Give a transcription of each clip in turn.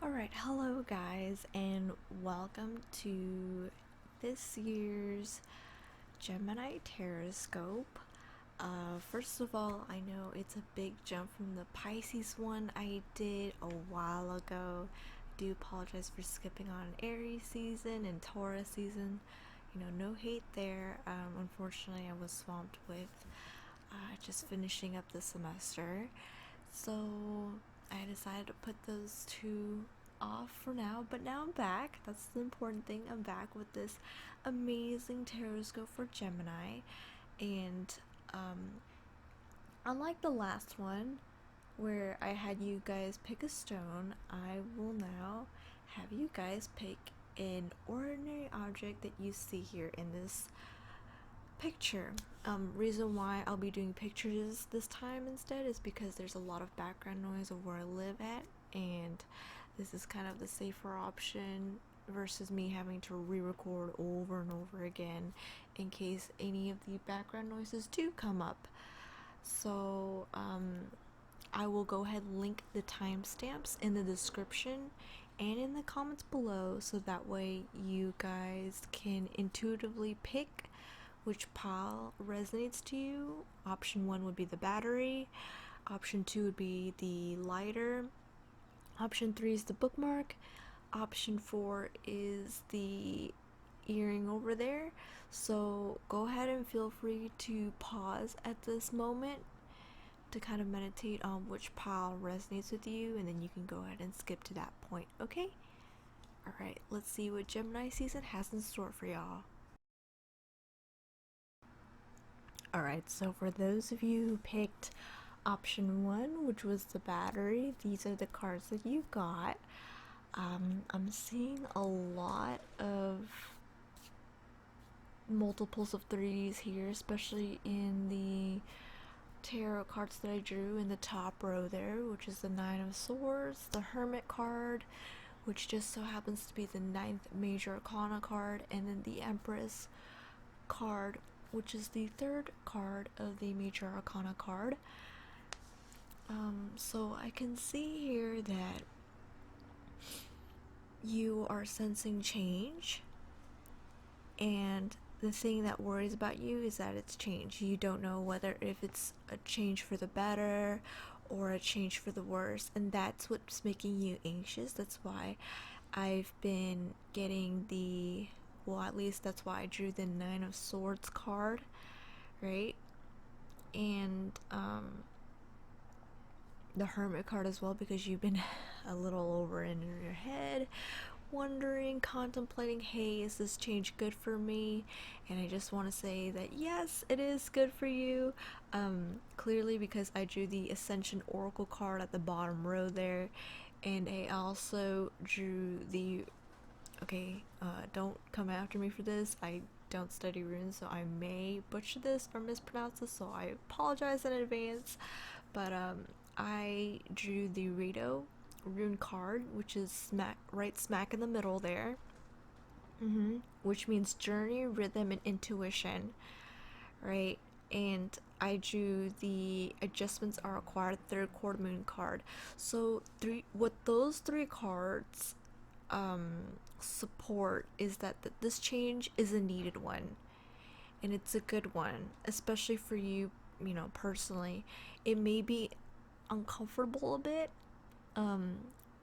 Alright, hello guys, and welcome to this year's Gemini Tarotscope. First of all, I know it's a big jump from the Pisces one I did a while ago. I do apologize for skipping on Aries season and Taurus season. No hate there. Unfortunately, I was swamped with just finishing up the semester. So I decided to put those two off for now, but now I'm back. That's the important thing. I'm back with this amazing Tarotscope for Gemini, and um, unlike the last one where I had you guys pick a stone, I will now have you guys pick an ordinary object that you see here in this picture. Reason why I'll be doing pictures this time instead is because there's a lot of background noise of where I live at, and this is kind of the safer option versus me having to re-record over and over again in case any of the background noises do come up. So I will go ahead and link the timestamps in the description and in the comments below, so that way you guys can intuitively pick which pile resonates to you. Option 1 would be the battery, option 2 would be the lighter, option 3 is the bookmark, option 4 is the earring over there. So go ahead and feel free to pause at this moment to kind of meditate on which pile resonates with you, and then you can go ahead and skip to that point, okay? Alright, let's see what Gemini season has in store for y'all. Alright, so for those of you who picked option 1, which was the battery, these are the cards that you got. I'm seeing a lot of multiples of 3s here, especially in the tarot cards that I drew in the top row there, which is the 9 of Swords, the Hermit card, which just so happens to be the 9th major arcana card, and then the Empress card, which is the 3rd card of the major arcana card. So I can see here that you are sensing change, and the thing that worries about you is that it's change. You don't know whether if it's a change for the better or a change for the worse, and that's what's making you anxious. That's why I've been getting at least that's why I drew the 9 of Swords card, right? And the Hermit card as well, because you've been a little over in your head, wondering, contemplating, hey, is this change good for me? And I just want to say that yes, it is good for you. Clearly, because I drew the Ascension Oracle card at the bottom row there, and I also drew the don't come after me for this, I don't study runes, so I may butcher this or mispronounce this, so I apologize in advance. But I drew the Rito rune card, which is right smack in the middle there, which means journey, rhythm, and intuition, right? And I drew the adjustments are required 3rd quarter moon card. So what those 3 cards support is that this change is a needed one, and it's a good one, especially for you, personally. It may be uncomfortable a bit,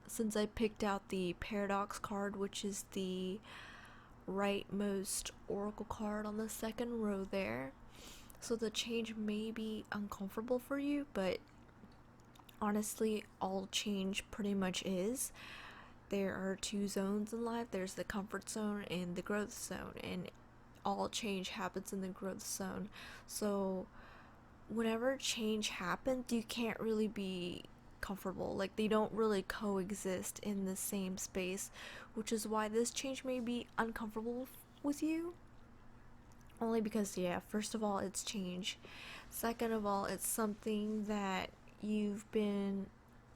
since I picked out the paradox card, which is the rightmost oracle card on the 2nd row there. So the change may be uncomfortable for you, but honestly, all change pretty much is. There are 2 zones in life. There's the comfort zone and the growth zone, and all change happens in the growth zone. So whenever change happens, you can't really be comfortable. Like, they don't really coexist in the same space, which is why this change may be uncomfortable with you. Only because, yeah, first of all, it's change. Second of all, it's something that you've been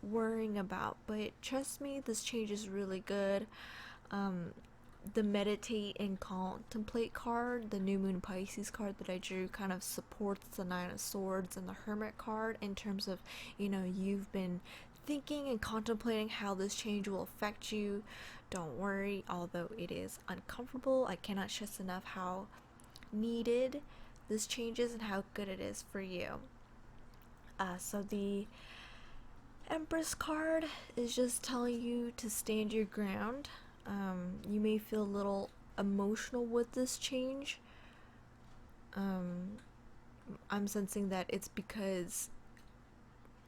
worrying about, but trust me, this change is really good. The meditate and contemplate card, the new moon Pisces card that I drew, kind of supports the 9 of Swords and the Hermit card in terms of, you've been thinking and contemplating how this change will affect you, don't worry. Although it is uncomfortable, I cannot stress enough how needed this change is and how good it is for you. So the Empress card is just telling you to stand your ground. You may feel a little emotional with this change. I'm sensing that it's because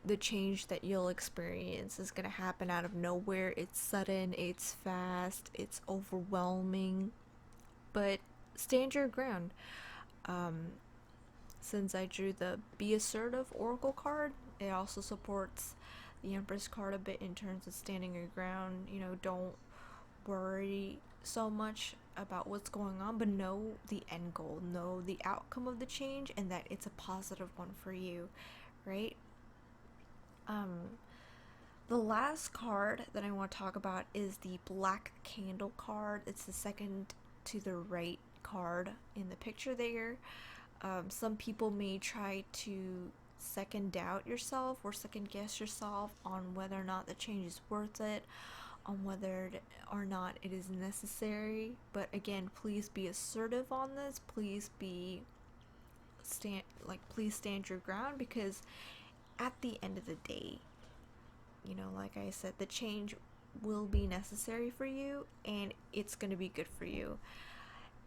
the change that you'll experience is going to happen out of nowhere. It's sudden, it's fast, it's overwhelming. But stand your ground. Um, since I drew the Be Assertive Oracle card, it also supports the Empress card a bit in terms of standing your ground. Don't worry so much about what's going on, but know the end goal, know the outcome of the change, and that it's a positive one for you, right? Um, the last card that I want to talk about is the Black Candle card. It's the second to the right card in the picture there. Some people may try to second doubt yourself or second guess yourself on whether or not the change is worth it, on whether or not it is necessary. But again, please be assertive on this. Please stand your ground, because at the end of the day, like I said, the change will be necessary for you and it's going to be good for you.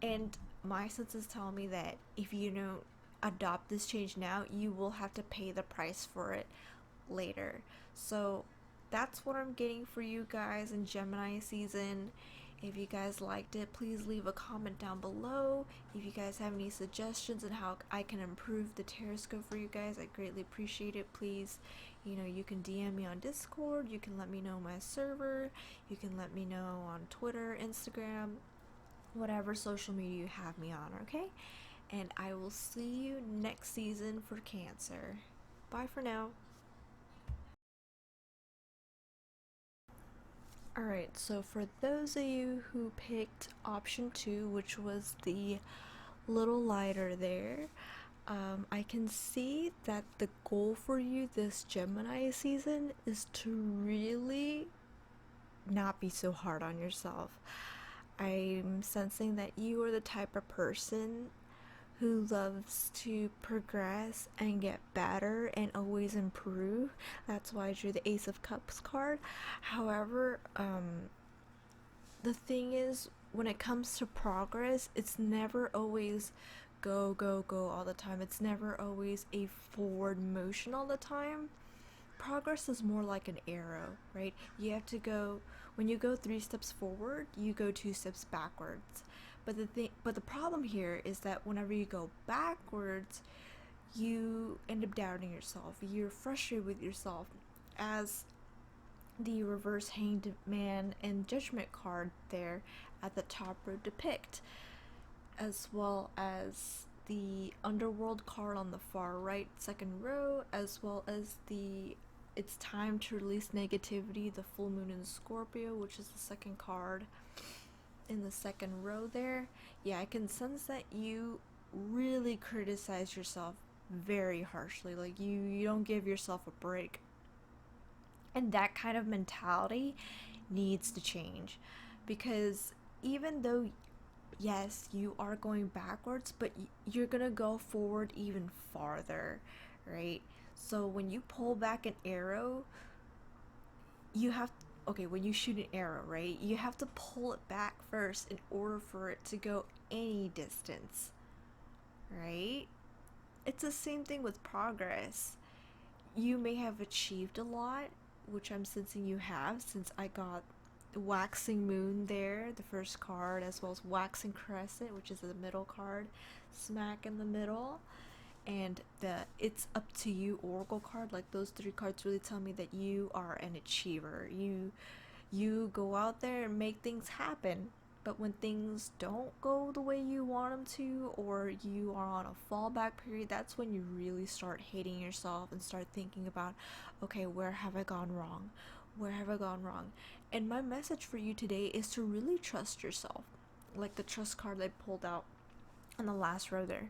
And my senses tell me that if you don't adopt this change now, you will have to pay the price for it later. So that's what I'm getting for you guys in Gemini season. If you guys liked it, please leave a comment down below. If you guys have any suggestions on how I can improve the Tarotscope for you guys, I greatly appreciate it. Please, you can DM me on Discord, you can let me know my server, you can let me know on Twitter, Instagram, whatever social media you have me on, okay? And I will see you next season for Cancer. Bye for now. Alright, so for those of you who picked option 2, which was the little lighter there, I can see that the goal for you this Gemini season is to really not be so hard on yourself. I'm sensing that you are the type of person who loves to progress and get better and always improve. That's why I drew the Ace of Cups card. However, the thing is, when it comes to progress, it's never always go, go, go all the time. It's never always a forward motion all the time. Progress is more like an arrow, right? You have to go, when you go 3 steps forward, you go 2 steps backwards. But the problem here is that whenever you go backwards, you end up doubting yourself. You're frustrated with yourself, as the reverse hanged man and judgment card there at the top row depict, as well as the underworld card on the far right second row, as well as the it's time to release negativity, the full moon in Scorpio, which is the second card in the second row there. Yeah, I can sense that you really criticize yourself very harshly. Like you don't give yourself a break. And that kind of mentality needs to change, because even though yes, you are going backwards, but you're going to go forward even farther, right? So when you pull back an arrow, you have okay, when you shoot an arrow, right? You have to pull it back first in order for it to go any distance, right? It's the same thing with progress. You may have achieved a lot, which I'm sensing you have, since I got the waxing moon there, the first card, as well as waxing crescent, which is the middle card, smack in the middle, and the it's up to you oracle card. Like those 3 cards really tell me that you are an achiever. You go out there and make things happen. But when things don't go the way you want them to, or you are on a fallback period, that's when you really start hating yourself and start thinking about, okay, where have I gone wrong? Where have I gone wrong? And my message for you today is to really trust yourself. Like the trust card I pulled out on the last row there.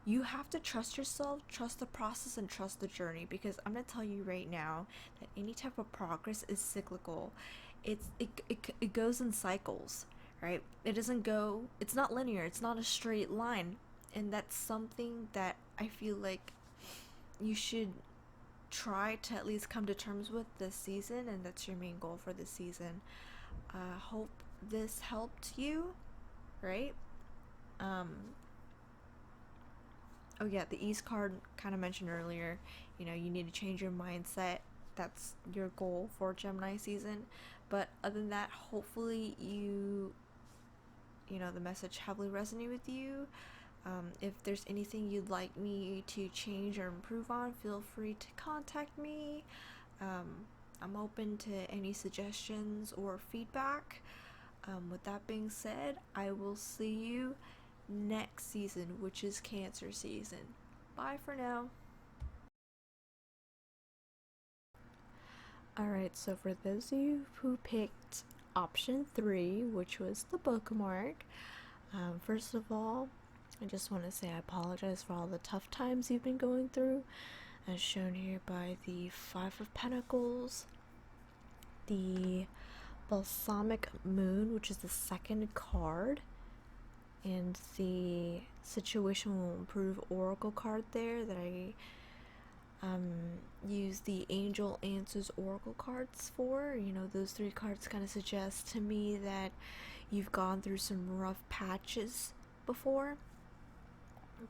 you have to trust yourself, trust the process, and trust the journey, because I'm gonna tell you right now that any type of progress is cyclical. It goes in cycles, right? It doesn't go, it's not linear, it's not a straight line. And that's something that I feel like you should try to at least come to terms with this season, and that's your main goal for this season. Hope this helped you, right? Um, oh yeah, the East card kind of mentioned earlier. You know, you need to change your mindset. That's your goal for Gemini season. But other than that, hopefully you know, the message heavily resonate with you. If there's anything you'd like me to change or improve on, feel free to contact me. I'm open to any suggestions or feedback. With that being said, I will see you next season, which is Cancer season. Bye for now. Alright, so for those of you who picked option 3, which was the bookmark, first of all, I just want to say I apologize for all the tough times you've been going through, as shown here by the Five of Pentacles, the Balsamic Moon, which is the second card, and the Situation Will Improve Oracle card there that I use the Angel Answers Oracle cards for. You know, those 3 cards kind of suggest to me that you've gone through some rough patches before.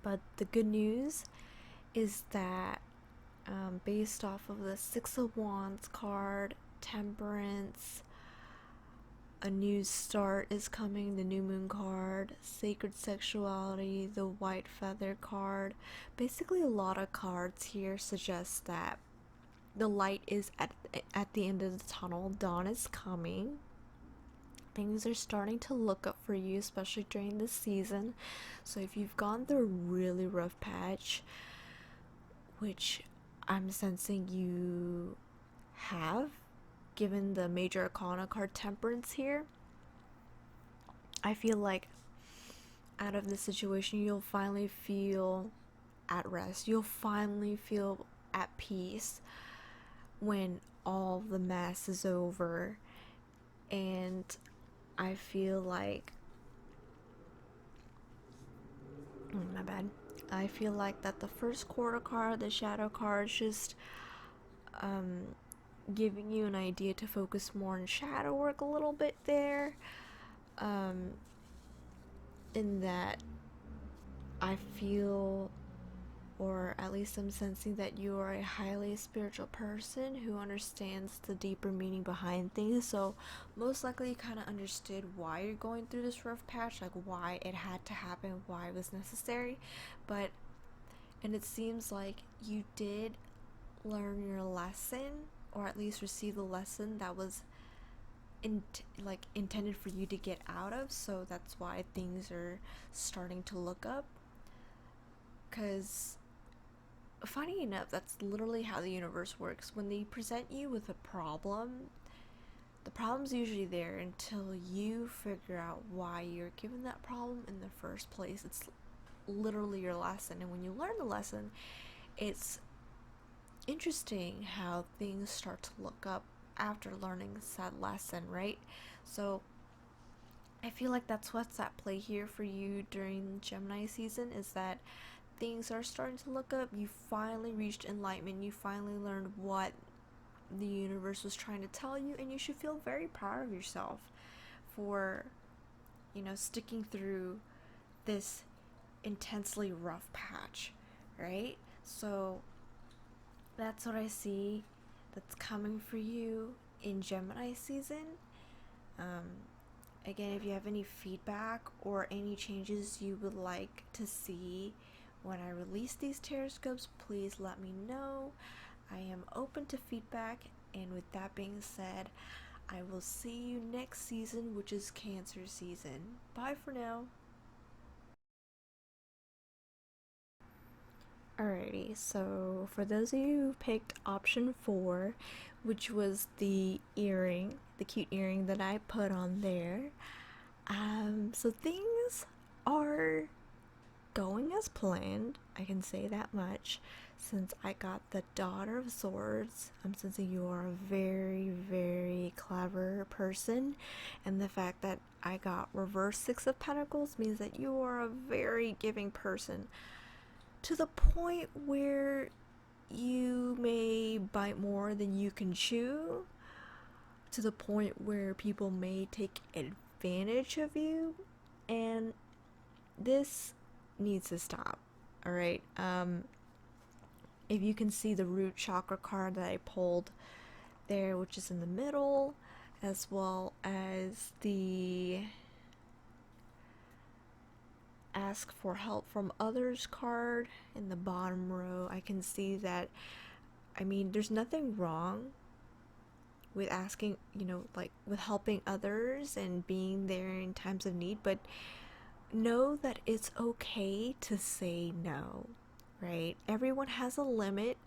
But the good news is that based off of the Six of Wands card, Temperance, a new start is coming, the new moon card, sacred sexuality, the white feather card. Basically, a lot of cards here suggest that the light is at the end of the tunnel. Dawn is coming. Things are starting to look up for you, especially during this season. So if you've gone through a really rough patch, which I'm sensing you have, given the major arcana card Temperance here, I feel like out of this situation you'll finally feel at rest. You'll finally feel at peace when all the mess is over. And I feel like my bad. I feel like that the first quarter card, the shadow card, is just giving you an idea to focus more on shadow work a little bit there. In that I feel, or at least I'm sensing, that you are a highly spiritual person who understands the deeper meaning behind things. So most likely you kind of understood why you're going through this rough patch, like why it had to happen, why it was necessary. And it seems like you did learn your lesson, or at least receive the lesson that was intended for you to get out of. So that's why things are starting to look up, because funny enough, that's literally how the universe works. When they present you with a problem, the problem's usually there until you figure out why you're given that problem in the first place. It's literally your lesson, and when you learn the lesson, it's interesting how things start to look up after learning said lesson, right? So I feel like that's what's at play here for you during Gemini season, is that things are starting to look up. You finally reached enlightenment. You finally learned what the universe was trying to tell you, and you should feel very proud of yourself for, you know, sticking through this intensely rough patch, right? So that's what I see that's coming for you in Gemini season. Again, if you have any feedback or any changes you would like to see when I release these Tarotscopes, please let me know. I am open to feedback, and with that being said, I will see you next season, which is Cancer season. Bye for now. Alrighty, so for those of you who picked option 4, which was the earring, the cute earring that I put on there, so things are going as planned. I can say that much. Since I got the Daughter of Swords, I'm sensing you are a very, very clever person. And the fact that I got reverse Six of Pentacles means that you are a very giving person. To the point where you may bite more than you can chew. To the point where people may take advantage of you. And this needs to stop. Alright? If you can see the root chakra card that I pulled there, which is in the middle, as well as the ask for help from others card in the bottom row, I can see that, I mean, there's nothing wrong with asking, like with helping others and being there in times of need, but know that it's okay to say no, right? Everyone has a limit.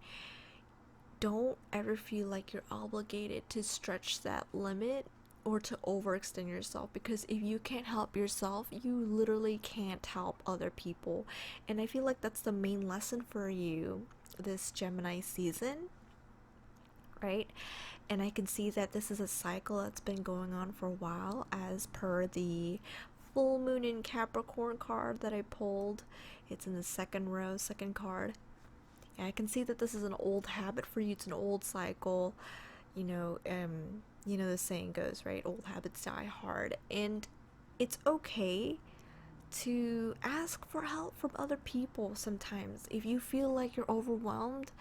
Don't ever feel like you're obligated to stretch that limit or to overextend yourself, because if you can't help yourself, you literally can't help other people. And I feel like that's the main lesson for you this Gemini season, right? And I can see that this is a cycle that's been going on for a while, as per the full moon in Capricorn card that I pulled. It's in the second row, second card. And I can see that this is an old habit for you. It's an old cycle. The saying goes, right? Old habits die hard. And it's okay to ask for help from other people sometimes. If you feel like you're overwhelmed,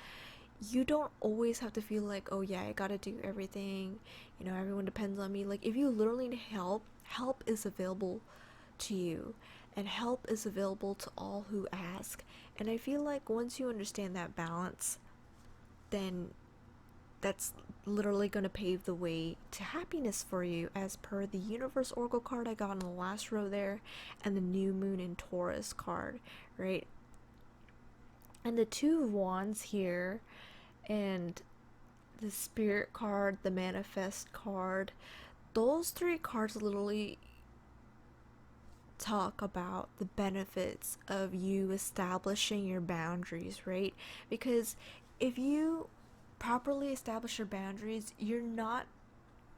you don't always have to feel like, oh yeah, I gotta do everything. Everyone depends on me. Like, if you literally need help, help is available to you. And help is available to all who ask. And I feel like once you understand that balance, then that's literally going to pave the way to happiness for you, as per the Universe Oracle card I got in the last row there, and the New Moon in Taurus card, right? And the Two of Wands here, and the Spirit card, the Manifest card, those three cards literally talk about the benefits of you establishing your boundaries, right? Because if you properly establish your boundaries, you're not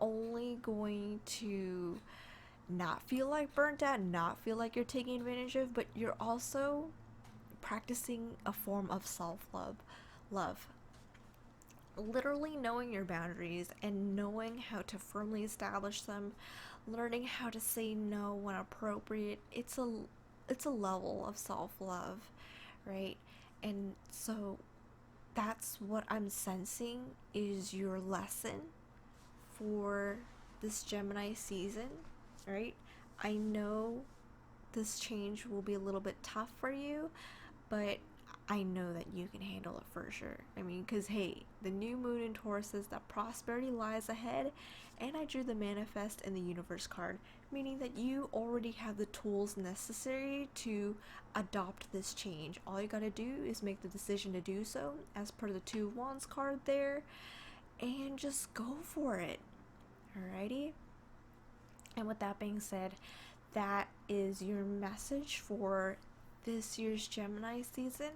only going to not feel like burnt out, not feel like you're taking advantage of, but you're also practicing a form of self-love. Literally knowing your boundaries and knowing how to firmly establish them, learning how to say no when appropriate, it's a level of self-love, right? And so that's what I'm sensing is your lesson for this Gemini season, right? I know this change will be a little bit tough for you, but I know that you can handle it for sure. I mean, because hey, the new moon in Taurus says that prosperity lies ahead, and I drew the Manifest and the Universe card, meaning that you already have the tools necessary to adopt this change. All you gotta do is make the decision to do so, as per the Two of Wands card there, and just go for it. Alrighty? And with that being said, that is your message for this year's Gemini season.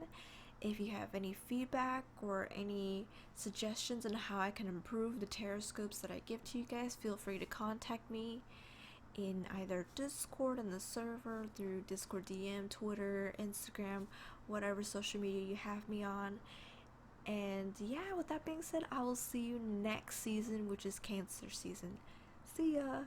If you have any feedback or any suggestions on how I can improve the Tarotscopes that I give to you guys, feel free to contact me in either Discord on the server, through Discord DM, Twitter, Instagram, whatever social media you have me on. And yeah, with that being said, I will see you next season, which is Cancer season. See ya!